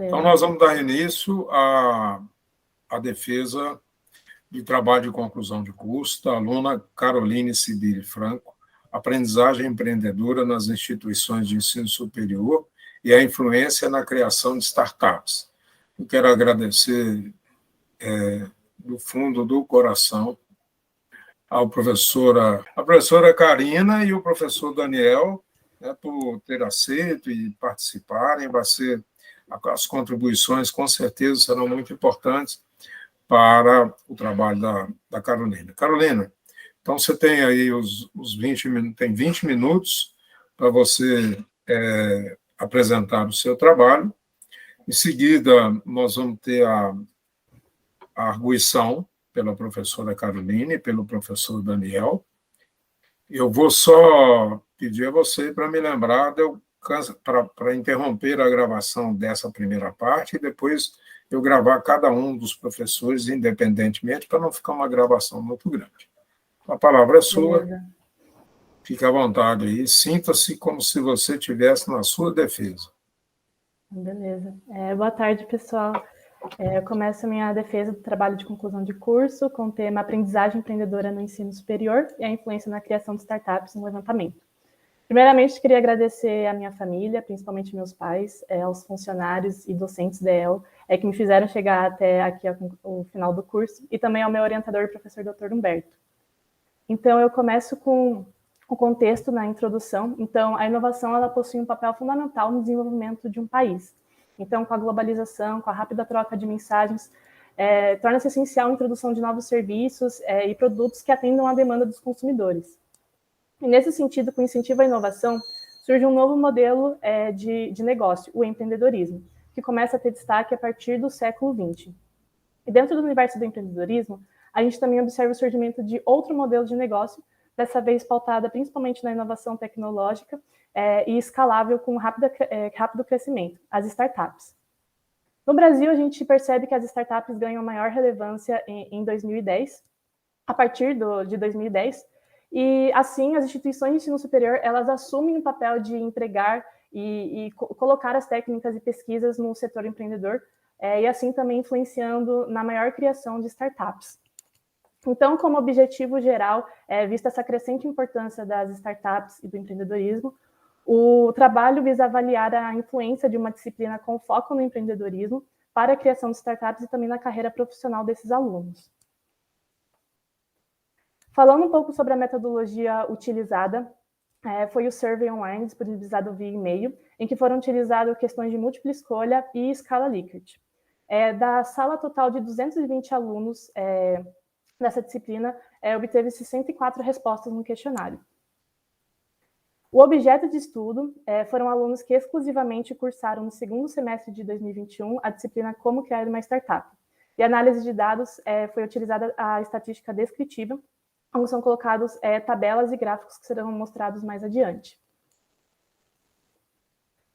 Então, nós vamos dar início à defesa de trabalho de conclusão de curso da aluna Caroline Sibili Franco, Aprendizagem Empreendedora nas Instituições de Ensino Superior e a Influência na Criação de Startups. Eu quero agradecer do fundo do coração a professora Karina e o professor Daniel, por ter aceito e participarem. As contribuições, com certeza, serão muito importantes para o trabalho da Carolina. Carolina, então você tem aí os 20 minutos, tem 20 minutos para você apresentar o seu trabalho. Em seguida, nós vamos ter a arguição pela professora Carolina e pelo professor Daniel. Eu vou só pedir a você para me lembrar para interromper a gravação dessa primeira parte e depois eu gravar cada um dos professores independentemente, para não ficar uma gravação muito grande. A palavra é sua. Beleza. Fique à vontade aí. Sinta-se como se você estivesse na sua defesa. Beleza. Boa tarde, pessoal. Eu começo a minha defesa do trabalho de conclusão de curso com o tema Aprendizagem Empreendedora no Ensino Superior e a influência na criação de startups no levantamento. Primeiramente, queria agradecer à minha família, principalmente meus pais, aos funcionários e docentes da EL, que me fizeram chegar até aqui o final do curso, e também ao meu orientador, o professor Dr. Humberto. Então, eu começo com o contexto na introdução. Então, a inovação ela possui um papel fundamental no desenvolvimento de um país. Então, com a globalização, com a rápida troca de mensagens, torna-se essencial a introdução de novos serviços e produtos que atendam à demanda dos consumidores. E, nesse sentido, com incentivo à inovação, surge um novo modelo de negócio, o empreendedorismo, que começa a ter destaque a partir do século XX. E dentro do universo do empreendedorismo, a gente também observa o surgimento de outro modelo de negócio, dessa vez pautada principalmente na inovação tecnológica e escalável com rápido crescimento, as startups. No Brasil, a gente percebe que as startups ganham maior relevância em 2010, a partir de 2010, e assim as instituições de ensino superior elas assumem o papel de empregar e colocar as técnicas e pesquisas no setor empreendedor, e assim também influenciando na maior criação de startups. Então, como objetivo geral, vista essa crescente importância das startups e do empreendedorismo, o trabalho visa avaliar a influência de uma disciplina com foco no empreendedorismo para a criação de startups e também na carreira profissional desses alunos. Falando um pouco sobre a metodologia utilizada, foi o survey online disponibilizado via e-mail, em que foram utilizadas questões de múltipla escolha e escala Likert. Da sala total de 220 alunos dessa disciplina, obteve-se 104 respostas no questionário. O objeto de estudo foram alunos que exclusivamente cursaram no segundo semestre de 2021 a disciplina Como Criar uma Startup. E a análise de dados foi utilizada a estatística descritiva, onde são colocados tabelas e gráficos que serão mostrados mais adiante.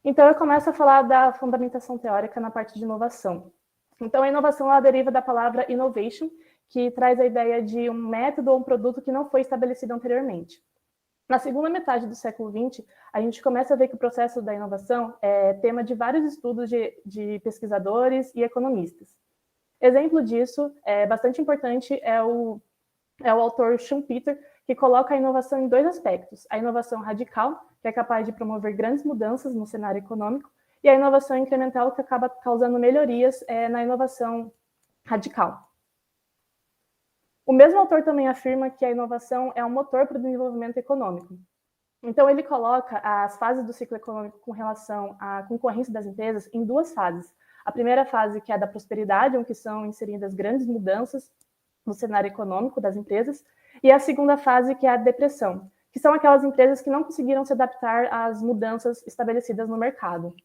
Então, eu começo a falar da fundamentação teórica na parte de inovação. Então, a inovação ela deriva da palavra innovation, que traz a ideia de um método ou um produto que não foi estabelecido anteriormente. Na segunda metade do século XX, a gente começa a ver que o processo da inovação é tema de vários estudos de pesquisadores e economistas. Exemplo disso, bastante importante, é o autor Schumpeter, que coloca a inovação em dois aspectos. A inovação radical, que é capaz de promover grandes mudanças no cenário econômico, e a inovação incremental, que acaba causando melhorias na inovação radical. O mesmo autor também afirma que a inovação é um motor para o desenvolvimento econômico. Então, ele coloca as fases do ciclo econômico com relação à concorrência das empresas em duas fases. A primeira fase, que é a da prosperidade, onde são inseridas grandes mudanças no cenário econômico das empresas, e a segunda fase, que é a depressão, que são aquelas empresas que não conseguiram se adaptar às mudanças estabelecidas no mercado.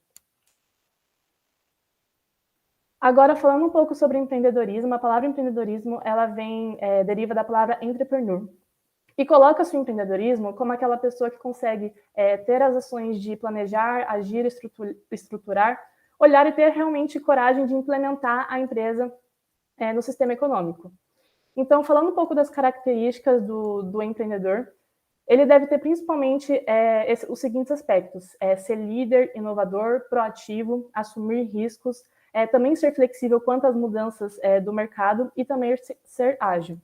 Agora, falando um pouco sobre empreendedorismo, a palavra empreendedorismo ela deriva da palavra entrepreneur, e coloca-se o empreendedorismo como aquela pessoa que consegue ter as ações de planejar, agir, estruturar, olhar e ter realmente coragem de implementar a empresa no sistema econômico. Então, falando um pouco das características do empreendedor, ele deve ter principalmente os seguintes aspectos: ser líder, inovador, proativo, assumir riscos, também ser flexível quanto às mudanças do mercado e também ser ágil.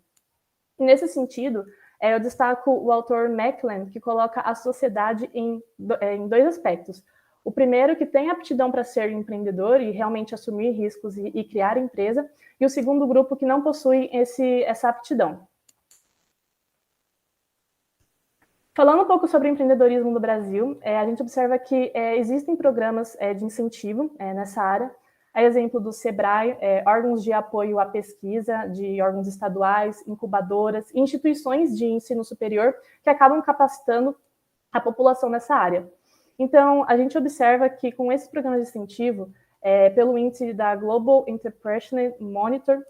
E nesse sentido, eu destaco o autor Mackland, que coloca a sociedade em dois aspectos. O primeiro, que tem aptidão para ser empreendedor e realmente assumir riscos e criar empresa, e o segundo grupo que não possui essa aptidão. Falando um pouco sobre o empreendedorismo no Brasil, a gente observa que existem programas de incentivo nessa área, a exemplo do SEBRAE, órgãos de apoio à pesquisa, de órgãos estaduais, incubadoras e instituições de ensino superior que acabam capacitando a população nessa área. Então, a gente observa que com esses programas de incentivo, pelo índice da Global Entrepreneurship Monitor,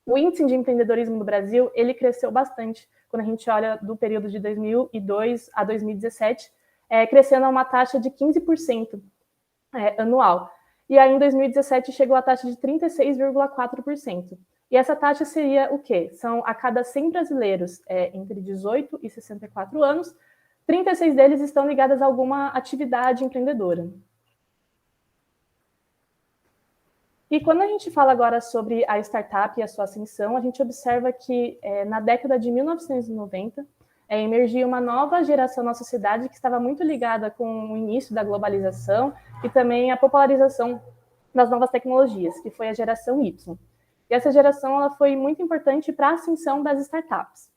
o índice de empreendedorismo no Brasil, ele cresceu bastante quando a gente olha do período de 2002 a 2017, crescendo a uma taxa de 15% anual. E aí, em 2017, chegou a taxa de 36,4%. E essa taxa seria o quê? São a cada 100 brasileiros entre 18 e 64 anos, 36 deles estão ligados a alguma atividade empreendedora. E quando a gente fala agora sobre a startup e a sua ascensão, a gente observa que na década de 1990 emergiu uma nova geração na sociedade que estava muito ligada com o início da globalização e também a popularização das novas tecnologias, que foi a geração Y. E essa geração ela foi muito importante para a ascensão das startups.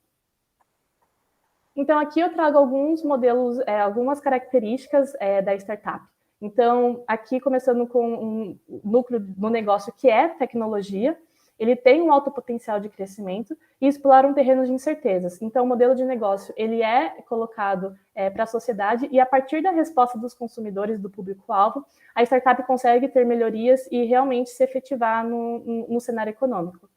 Então, aqui eu trago alguns modelos, algumas características da startup. Então, aqui começando com um núcleo do negócio que é tecnologia, ele tem um alto potencial de crescimento e explora um terreno de incertezas. Então, o modelo de negócio ele é colocado para a sociedade e, a partir da resposta dos consumidores, do público-alvo, a startup consegue ter melhorias e realmente se efetivar no cenário econômico.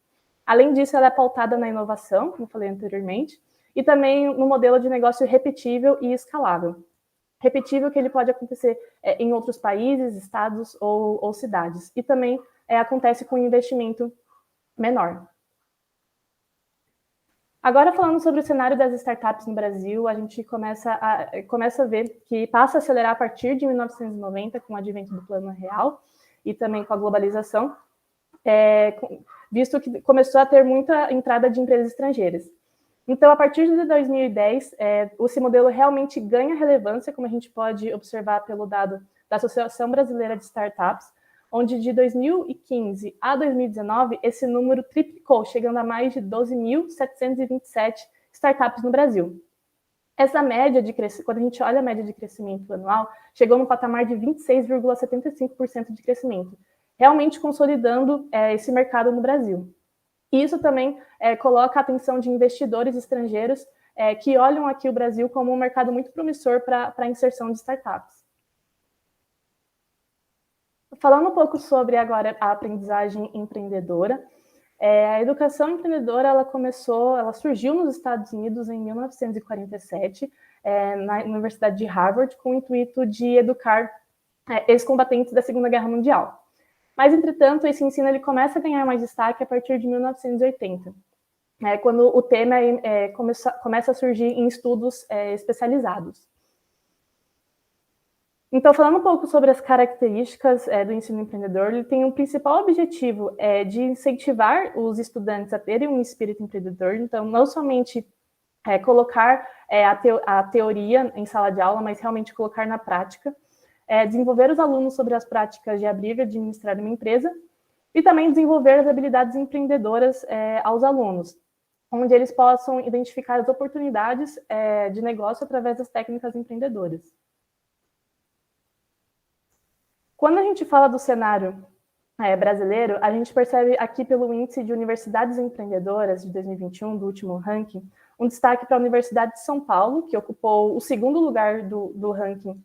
Além disso, ela é pautada na inovação, como falei anteriormente, e também no modelo de negócio repetível e escalável. Repetível que ele pode acontecer em outros países, estados ou cidades. E também acontece com investimento menor. Agora, falando sobre o cenário das startups no Brasil, a gente começa a ver que passa a acelerar a partir de 1990, com o advento do Plano Real e também com a globalização, visto que começou a ter muita entrada de empresas estrangeiras. Então, a partir de 2010, esse modelo realmente ganha relevância, como a gente pode observar pelo dado da Associação Brasileira de Startups, onde de 2015 a 2019, esse número triplicou, chegando a mais de 12.727 startups no Brasil. Essa média de crescimento, quando a gente olha a média de crescimento anual, chegou no patamar de 26,75% de crescimento, realmente consolidando esse mercado no Brasil. E isso também coloca a atenção de investidores estrangeiros que olham aqui o Brasil como um mercado muito promissor para a inserção de startups. Falando um pouco sobre agora a aprendizagem empreendedora, a educação empreendedora ela surgiu nos Estados Unidos em 1947, na Universidade de Harvard, com o intuito de educar ex-combatentes da Segunda Guerra Mundial. Mas, entretanto, esse ensino ele começa a ganhar mais destaque a partir de 1980, quando o tema começa a surgir em estudos especializados. Então, falando um pouco sobre as características do ensino empreendedor, ele tem um principal objetivo de incentivar os estudantes a terem um espírito empreendedor. Então, não somente colocar a teoria em sala de aula, mas realmente colocar na prática, desenvolver os alunos sobre as práticas de abrir e administrar uma empresa e também desenvolver as habilidades empreendedoras aos alunos, onde eles possam identificar as oportunidades de negócio através das técnicas empreendedoras. Quando a gente fala do cenário brasileiro, a gente percebe aqui pelo Índice de Universidades Empreendedoras de 2021, do último ranking, um destaque para a Universidade de São Paulo, que ocupou o segundo lugar do ranking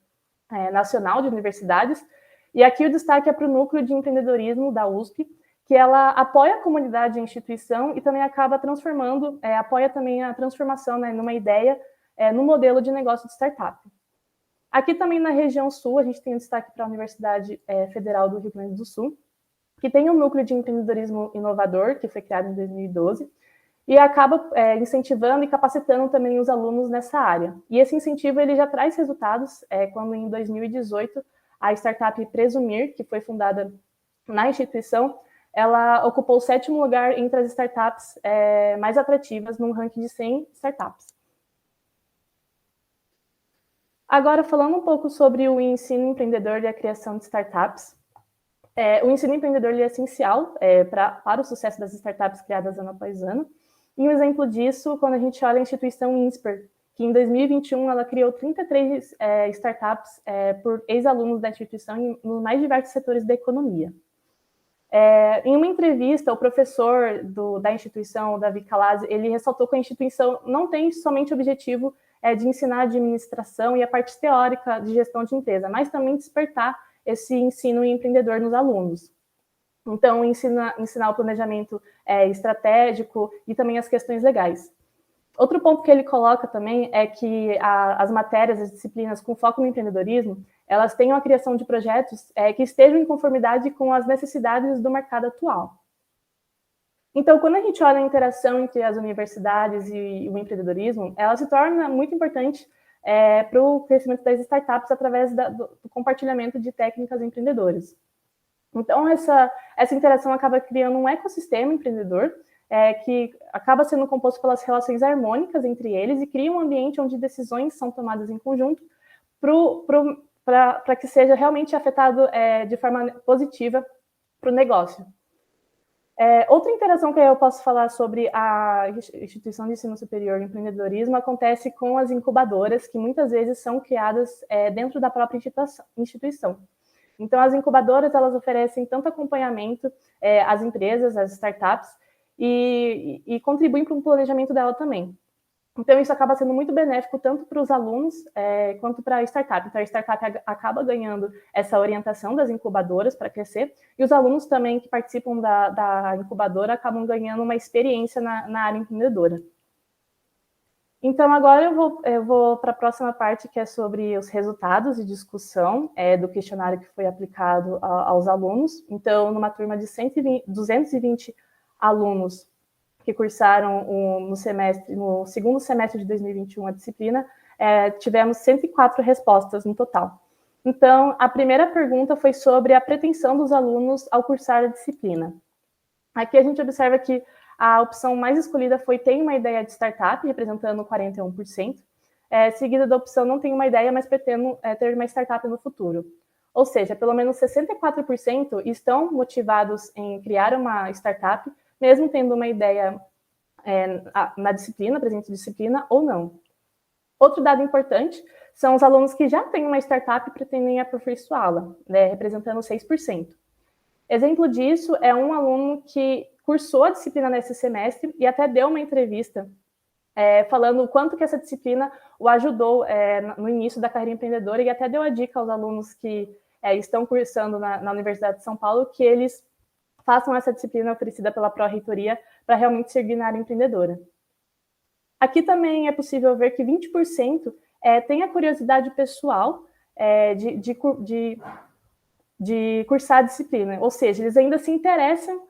nacional de universidades, e aqui o destaque é para o Núcleo de Empreendedorismo da USP, que ela apoia a comunidade e a instituição e também acaba transformando, apoia também a transformação numa ideia, no modelo de negócio de startup. Aqui também na região sul, a gente tem um destaque para a Universidade Federal do Rio Grande do Sul, que tem um núcleo de empreendedorismo inovador, que foi criado em 2012, e acaba incentivando e capacitando também os alunos nessa área. E esse incentivo ele já traz resultados, quando em 2018 a startup Presumir, que foi fundada na instituição, ela ocupou o 7º lugar entre as startups mais atrativas num ranking de 100 startups. Agora, falando um pouco sobre o ensino empreendedor e a criação de startups, o ensino empreendedor é essencial para o sucesso das startups criadas ano após ano. E um exemplo disso, quando a gente olha a instituição INSPER, que em 2021 ela criou 33 startups por ex-alunos da instituição nos mais diversos setores da economia. Em uma entrevista, o professor da instituição, Davi Calazzi, ele ressaltou que a instituição não tem somente o objetivo de ensinar a administração e a parte teórica de gestão de empresa, mas também despertar esse ensino empreendedor nos alunos. Então, ensinar o planejamento estratégico e também as questões legais. Outro ponto que ele coloca também é que as matérias, as disciplinas com foco no empreendedorismo, elas tenham a criação de projetos que estejam em conformidade com as necessidades do mercado atual. Então, quando a gente olha a interação entre as universidades e o empreendedorismo, ela se torna muito importante para o crescimento das startups através do compartilhamento de técnicas empreendedoras. Então, essa interação acaba criando um ecossistema empreendedor que acaba sendo composto pelas relações harmônicas entre eles e cria um ambiente onde decisões são tomadas em conjunto para que seja realmente afetado de forma positiva para o negócio. Outra interação que eu posso falar sobre a instituição de ensino superior e empreendedorismo acontece com as incubadoras, que muitas vezes são criadas dentro da própria instituição. Então, as incubadoras, elas oferecem tanto acompanhamento às empresas, às startups, e contribuem para o planejamento dela também. Então, isso acaba sendo muito benéfico tanto para os alunos quanto para a startup. Então, a startup acaba ganhando essa orientação das incubadoras para crescer, e os alunos também que participam da incubadora acabam ganhando uma experiência na área empreendedora. Então, agora eu vou para a próxima parte, que é sobre os resultados de discussão do questionário que foi aplicado aos alunos. Então, numa turma de 220 alunos que cursaram no segundo semestre de 2021 a disciplina, tivemos 104 respostas no total. Então, a primeira pergunta foi sobre a pretensão dos alunos ao cursar a disciplina. Aqui a gente observa que a opção mais escolhida foi tem uma ideia de startup, representando 41%, seguida da opção não tenho uma ideia, mas pretendo ter uma startup no futuro. Ou seja, pelo menos 64% estão motivados em criar uma startup, mesmo tendo uma ideia na disciplina, presente disciplina, ou não. Outro dado importante são os alunos que já têm uma startup e pretendem aperfeiçoá-la, representando 6%. Exemplo disso é um aluno que cursou a disciplina nesse semestre e até deu uma entrevista falando o quanto que essa disciplina o ajudou no início da carreira empreendedora, e até deu a dica aos alunos que estão cursando na Universidade de São Paulo que eles façam essa disciplina oferecida pela Pró-Reitoria para realmente seguir na área empreendedora. Aqui também é possível ver que 20% tem a curiosidade pessoal de cursar a disciplina, ou seja, eles ainda se interessam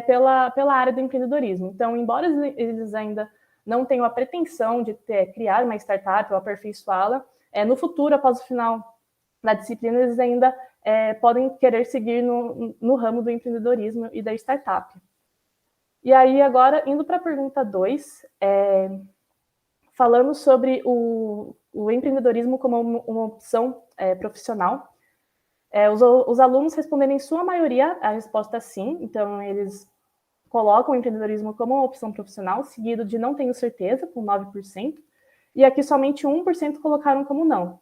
pela área do empreendedorismo. Então, embora eles ainda não tenham a pretensão de criar uma startup ou aperfeiçoá-la, no futuro, após o final da disciplina, eles ainda podem querer seguir no ramo do empreendedorismo e da startup. E aí, agora, indo para a pergunta 2, falando sobre o empreendedorismo como uma opção profissional, os alunos responderam em sua maioria a resposta sim, então eles colocam o empreendedorismo como uma opção profissional, seguido de não tenho certeza, com 9%, e aqui somente 1% colocaram como não.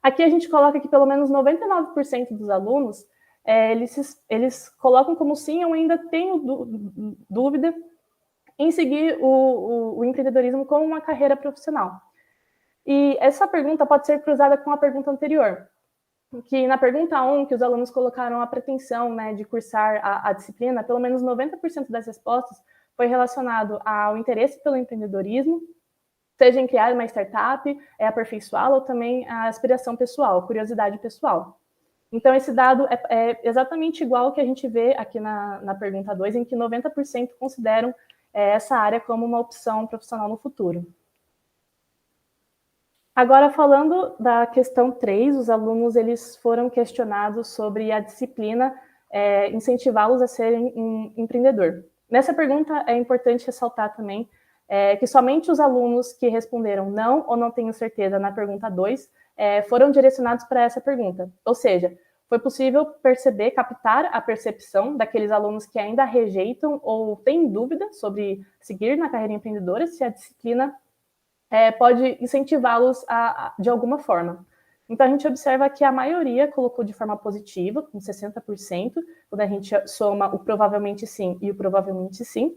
Aqui a gente coloca que pelo menos 99% dos alunos, eles colocam como sim, eu ainda tenho dúvida em seguir o empreendedorismo como uma carreira profissional. E essa pergunta pode ser cruzada com a pergunta anterior, que na pergunta 1, que os alunos colocaram a pretensão de cursar a disciplina, pelo menos 90% das respostas foi relacionado ao interesse pelo empreendedorismo, seja em criar uma startup, aperfeiçoá-la, ou também a aspiração pessoal, a curiosidade pessoal. Então, esse dado é exatamente igual ao que a gente vê aqui na pergunta 2, em que 90% consideram essa área como uma opção profissional no futuro. Agora, falando da questão 3, os alunos eles foram questionados sobre a disciplina incentivá-los a serem um empreendedor. Nessa pergunta, é importante ressaltar também que somente os alunos que responderam não ou não tenho certeza na pergunta 2 foram direcionados para essa pergunta. Ou seja, foi possível perceber, captar a percepção daqueles alunos que ainda rejeitam ou têm dúvida sobre seguir na carreira empreendedora, se a disciplina pode incentivá-los de alguma forma. Então, a gente observa que a maioria colocou de forma positiva, com 60%, quando a gente soma o provavelmente sim e o provavelmente sim.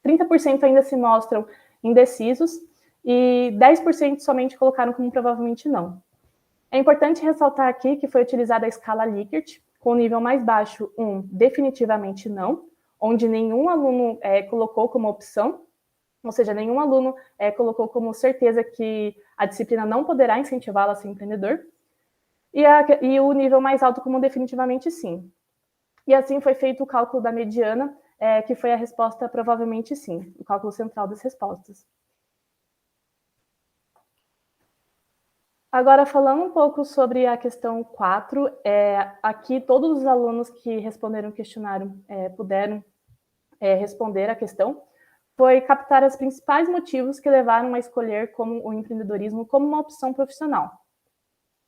30% ainda se mostram indecisos e 10% somente colocaram como provavelmente não. É importante ressaltar aqui que foi utilizada a escala Likert, com o nível mais baixo, definitivamente não, onde nenhum aluno colocou como opção, ou seja, nenhum aluno colocou como certeza que a disciplina não poderá incentivá-lo a ser empreendedor, e o nível mais alto como definitivamente sim. E assim foi feito o cálculo da mediana, que foi a resposta provavelmente sim, o cálculo central das respostas. Agora, falando um pouco sobre a questão 4, aqui todos os alunos que responderam o questionário puderam responder a questão, foi captar os principais motivos que levaram a escolher o empreendedorismo como uma opção profissional.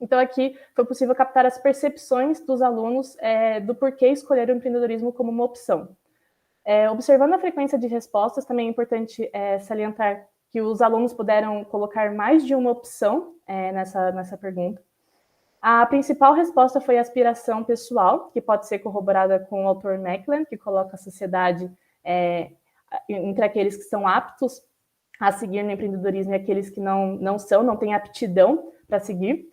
Então, aqui foi possível captar as percepções dos alunos do porquê escolher o empreendedorismo como uma opção. Observando a frequência de respostas, também é importante salientar que os alunos puderam colocar mais de uma opção nessa pergunta. A principal resposta foi a aspiração pessoal, que pode ser corroborada com o autor Macklin, que coloca a sociedade entre aqueles que são aptos a seguir no empreendedorismo e aqueles que não têm aptidão para seguir.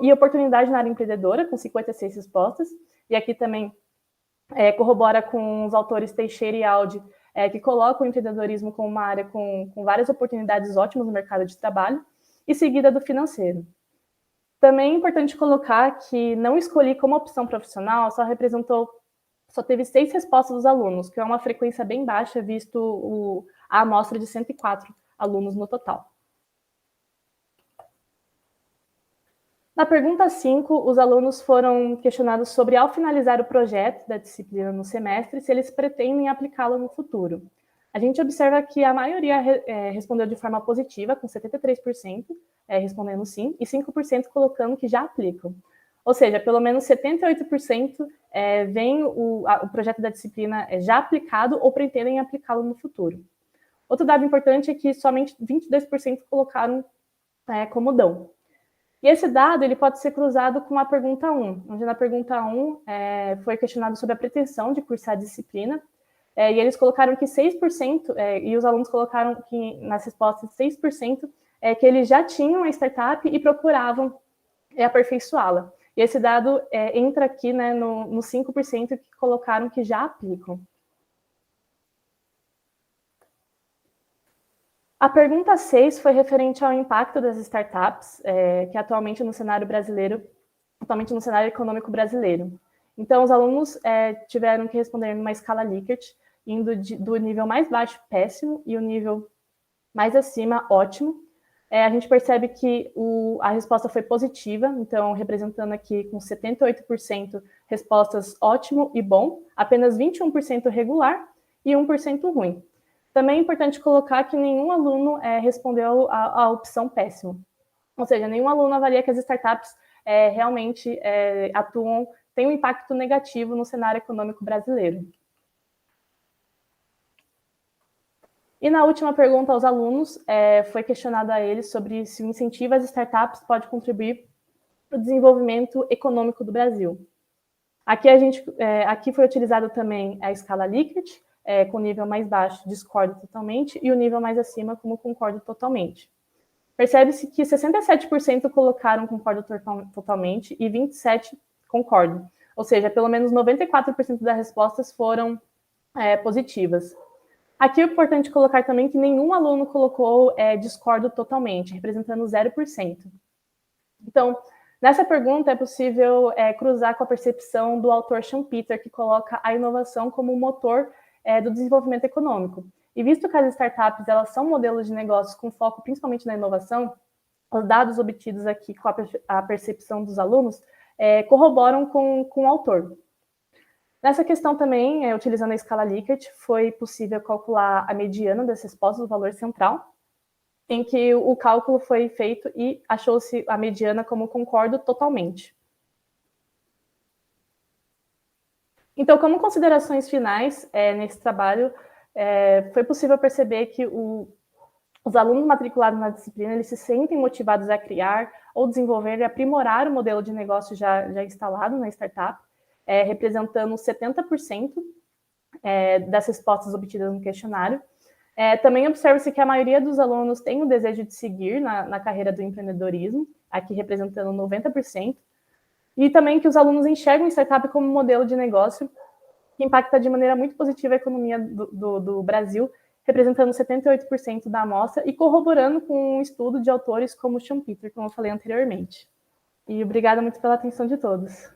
E oportunidade na área empreendedora, com 56 respostas. E aqui também corrobora com os autores Teixeira e Aldi, que colocam o empreendedorismo como uma área com várias oportunidades ótimas no mercado de trabalho, e seguida do financeiro. Também é importante colocar que não escolhi como opção profissional, só teve 6 respostas dos alunos, que é uma frequência bem baixa, visto a amostra de 104 alunos no total. Na pergunta 5, os alunos foram questionados sobre, ao finalizar o projeto da disciplina no semestre, se eles pretendem aplicá-lo no futuro. A gente observa que a maioria respondeu de forma positiva, com 73% respondendo sim, e 5% colocando que já aplicam. Ou seja, pelo menos 78% veem o projeto da disciplina já aplicado ou pretendem aplicá-lo no futuro. Outro dado importante é que somente 22% colocaram como dão. E esse dado ele pode ser cruzado com a pergunta 1, onde na pergunta 1 foi questionado sobre a pretensão de cursar a disciplina, e eles colocaram que 6%, e os alunos colocaram que nas respostas 6%, que eles já tinham a startup e procuravam aperfeiçoá-la. E esse dado entra aqui no 5% que colocaram que já aplicam. A pergunta 6 foi referente ao impacto das startups, que atualmente no cenário econômico brasileiro. Então, os alunos tiveram que responder numa escala Likert, indo do nível mais baixo, péssimo, e o nível mais acima, ótimo. A gente percebe que a resposta foi positiva, então, representando aqui com 78% respostas ótimo e bom, apenas 21% regular e 1% ruim. Também é importante colocar que nenhum aluno respondeu a opção péssimo. Ou seja, nenhum aluno avalia que as startups realmente têm um impacto negativo no cenário econômico brasileiro. E na última pergunta aos alunos, foi questionado a eles sobre se o incentivo às startups pode contribuir para o desenvolvimento econômico do Brasil. Aqui foi utilizado também a escala Likert, com o nível mais baixo, discordo totalmente, e o nível mais acima, como concordo totalmente. Percebe-se que 67% colocaram concordo totalmente e 27% concordo. Ou seja, pelo menos 94% das respostas foram positivas. Aqui é importante colocar também que nenhum aluno colocou discordo totalmente, representando 0%. Então, nessa pergunta é possível cruzar com a percepção do autor Schumpeter, que coloca a inovação como motor do desenvolvimento econômico. E visto que as startups elas são modelos de negócios com foco principalmente na inovação, os dados obtidos aqui com a percepção dos alunos corroboram com o autor. Nessa questão também, utilizando a escala Likert, foi possível calcular a mediana das respostas do valor central, em que o cálculo foi feito e achou-se a mediana como concordo totalmente. Então, como considerações finais nesse trabalho, foi possível perceber que os alunos matriculados na disciplina eles se sentem motivados a criar ou desenvolver e aprimorar o modelo de negócio já instalado na startup, representando 70% das respostas obtidas no questionário. Também observa-se que a maioria dos alunos tem o desejo de seguir na carreira do empreendedorismo, aqui representando 90%, e também que os alunos enxergam a startup como um modelo de negócio que impacta de maneira muito positiva a economia do Brasil, representando 78% da amostra e corroborando com um estudo de autores como Schumpeter, como eu falei anteriormente. E obrigada muito pela atenção de todos.